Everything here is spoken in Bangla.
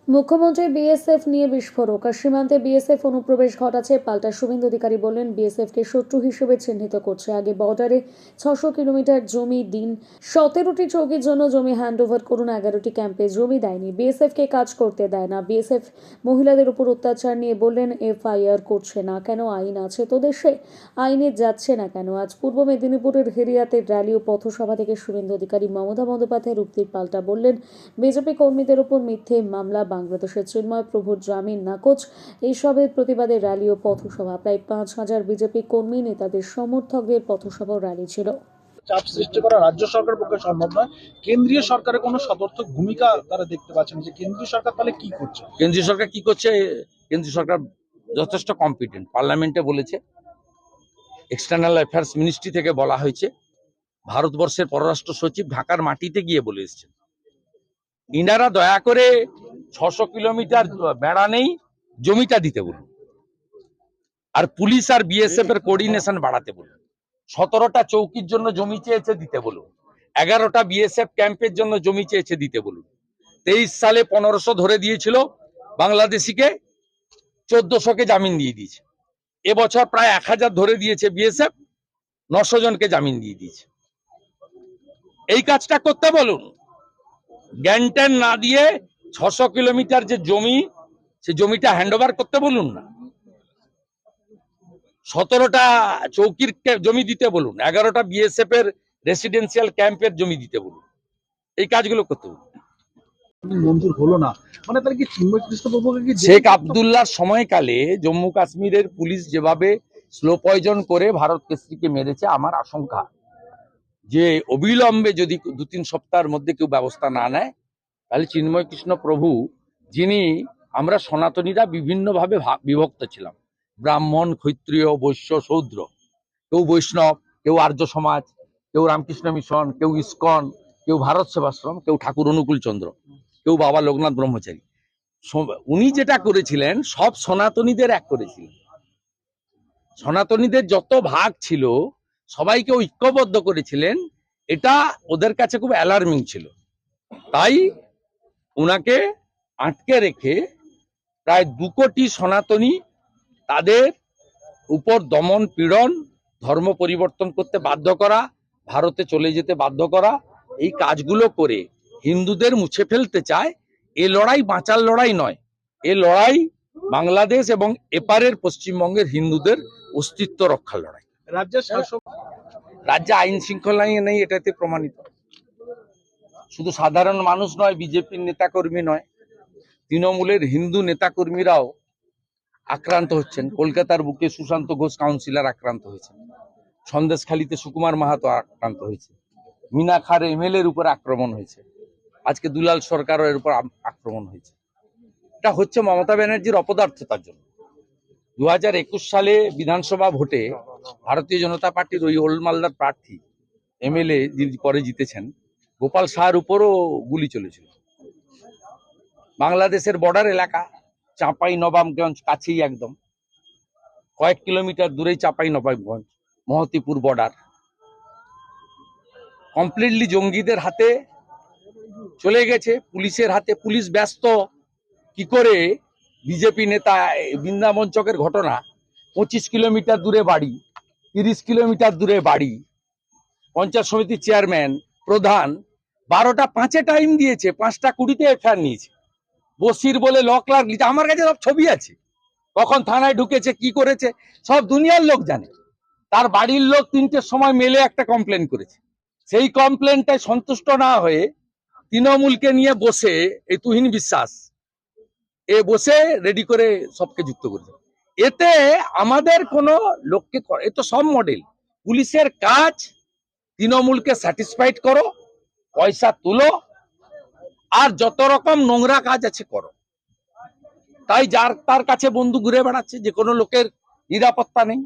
মুখ্যমন্ত্রী বিএসএফ নিয়ে বিস্ফোরক। আর সীমান্তে বিএসএফ অনুপ্রবেশ ঘটাচ্ছে, পাল্টা শুভেন্দু অধিকারী বললেন বিএসএফকে শত্রু হিসেবে চিহ্নিত করছে। আগে বর্ডারে 600 কিলোমিটার জমি দিন, 17টি চৌকির জন্য জমি হ্যান্ডওভার করুন, 11টি ক্যাম্পে জমি দেয়নি, বিএসএফকে কাজ করতে দেয় না। বিএসএফ মহিলাদের উপর অত্যাচার নিয়ে বললেন এফআইআর করছে না কেন, আইন আছে তো দেশে, আইনে যাচ্ছে না কেন। আজ পূর্ব মেদিনীপুরের হেরিয়াতে র্যালি ও পথসভা থেকে শুভেন্দু অধিকারী মমতা বন্দ্যোপাধ্যায়ের উক্তির পাল্টা বললেন বিজেপি কর্মীদের উপর মিথ্যে মামলা, বাংলাদেশের চিন্ময় প্রভুর জামিন নাকচ। এইসবের প্রতিবাদে র্যালি ও পথসভা। প্রায় 5,000 বিজেপি কর্মী, নেতাদের সমর্থকদের পথসভা ও র্যালি ছিল। চাপ সৃষ্টি করা রাজ্য সরকারের পক্ষে সম্ভব নয়। কেন্দ্রীয় সরকারের কোনো সদর্থক ভূমিকা তারা দেখতে পাচ্ছেন যে কেন্দ্রীয় সরকার তাহলে কি করছে? কেন্দ্রীয় সরকার কি করছে? কেন্দ্রীয় সরকার যথেষ্ট কম্পিটেন্ট। পার্লামেন্টে বলেছে, এক্সটার্নাল অ্যাফেয়ার্স মিনিস্ট্রি থেকে বলা হয়েছে, ভারতবর্ষের পররাষ্ট্র সচিব ঢাকার মাটিতে গিয়ে বলে এসেছেন ইনারা দয়া করে 600 কিলোমিটার বেড়া নেই, জমিটা দিতে বলুন। আর পুলিশ আর বিএসএফ এর কোঅর্ডিনেশন বাড়াতে বলুন। 17টা চৌকির জন্য জমি চেয়েছে, দিতে বলুন। 11টা বিএসএফ ক্যাম্পের জন্য জমি চেয়েছে, দিতে বলুন। 23 সালে 1500 ধরে দিয়েছিল বাংলাদেশিকে, 1400কে জামিন দিয়ে দিয়েছে। এবছর প্রায় 1000 ধরে দিয়েছে বিএসএফ, 900 জনকে জামিন দিয়ে দিয়েছে। এই কাজটা করতে বলুন। জ্ঞান না দিয়ে 600 কিলোমিটার যে জমি, সে জমিটা হ্যান্ডওভার করতে বলুন না। 17টা চৌকির জমি দিতে বলুন, 11টা বিএসএফ এর রেসিডেন্সিয়াল ক্যাম্পের জমি দিতে বলুন। এই কাজগুলো করতে বলুন। মঞ্জুর হলো না মানে তাহলে কি চিন্ময় কৃষ্ণপ্রভুকে কি শেখ আব্দুল্লাহর সময়কালে জম্মু কাশ্মীরের পুলিশ যেভাবে স্লো পয়জন করে ভারত কেসরিকে মেরেছে, আমার আশঙ্কা যে অবিলম্বে যদি 2-3 সপ্তাহের মধ্যে কেউ ব্যবস্থা না নেয়, তাহলে চিন্ময় কৃষ্ণ প্রভু, যিনি, আমরা সনাতনীরা বিভিন্নভাবে বিভক্ত ছিলাম, ব্রাহ্মণ, ক্ষত্রিয়, বৈশ্য, শূদ্র, কেউ বৈষ্ণব, কেউ আর্য সমাজ, কেউ রামকৃষ্ণ মিশন, কেউ ইস্কন, কেউ ভারত সেবাশ্রম, কেউ ঠাকুর অনুকূল চন্দ্র, কেউ বাবা লোকনাথ ব্রহ্মচারী। উনি যেটা করেছিলেন, সব সনাতনীদের এক করেছিলেন। সনাতনীদের যত ভাগ ছিল সবাইকে ঐক্যবদ্ধ করেছিলেন। এটা ওদের কাছে খুব অ্যালার্মিং ছিল। তাই উনাকে আটকে রেখে প্রায় 2 কোটি সনাতনী, তাদের উপর দমন পীড়ন, ধর্ম পরিবর্তন করতে বাধ্য করা, ভারতে চলে যেতে বাধ্য করা, এই কাজগুলো করে হিন্দুদের মুছে ফেলতে চায়। এ লড়াই বাঁচার লড়াই নয়, এ লড়াই বাংলাদেশ এবং এপারের পশ্চিমবঙ্গের হিন্দুদের অস্তিত্ব রক্ষার লড়াই। রাজ্যের শাসক, রাজ্যে আইন শৃঙ্খলা নেই, এটাতে প্রমাণিত। শুধু সাধারণ মানুষ নয়, বিজেপির নেতাকর্মী নয়, তৃণমূলের হিন্দু নেতাকর্মীরাও আক্রান্ত হচ্ছেন। কলকাতার বুকে সুশান্ত ঘোষ কাউন্সিলর আক্রান্ত হয়েছেন, সন্দেশখালীতে সুকুমার মাহাতো আক্রান্ত হয়েছে, মিনাখার এমএলএ এর উপর আক্রমণ হয়েছে, আজকে দুলাল সরকারের উপর আক্রমণ হয়েছে। এটা হচ্ছে মমতা ব্যানার্জির অপদার্থতার জন্য। 2021 সালে বিধানসভা ভোটে ভারতীয় জনতা পার্টির ওই ওল্ড মালদার প্রার্থী এমএলএ, যিনি পরে জিতেছেন, গোপাল শাহর উপরও গুলি চলেছিল। বাংলাদেশের বর্ডার এলাকা, চাঁপাই নবাবগঞ্জ কাছেই, একদম কয়েক কিলোমিটার দূরেই চাঁপাই নবাবগঞ্জ, মহতিপুর বর্ডার কমপ্লিটলি জঙ্গিদের হাতে চলে গেছে, পুলিশের হাতে। পুলিশ ব্যস্ত কি করে বিজেপি নেতা, বৃন্দাবন চকের ঘটনা, 25 কিলোমিটার দূরে বাড়ি, 30 কিলোমিটার দূরে বাড়ি, পঞ্চায়েত সমিতির চেয়ারম্যান, প্রধান, 12টা 5-এ টাইম দিয়েছে, 5টা 20-তে এফআইআর নিয়েছে। বসির বলে লক লাগিয়েছে, আমার কাছে সব ছবি আছে, কখন থানায় ঢুকেছে, কি করেছে, সব দুনিয়ার লোক জানে। তার বাড়ির লোক 3টের সময় মেলে একটা কমপ্লেন করেছে। সেই কমপ্লেনটায় সন্তুষ্ট না হয়ে তৃণমূলকে নিয়ে বসে, এই তুহিন বিশ্বাস এ বসে রেডি করে সবকে যুক্ত করেছে। এতে আমাদের কোনো লোককে, এ তো সব মডেল। পুলিশের কাজ তৃণমূলকে স্যাটিসফাইড করো, পয়সা তুলো, আর যত রকম নোংরা কাজ আছে করো। তাই যার তার কাছে বন্দুক ঘুরে বেড়াচ্ছে, যে কোনো লোকের নিরাপত্তা নেই।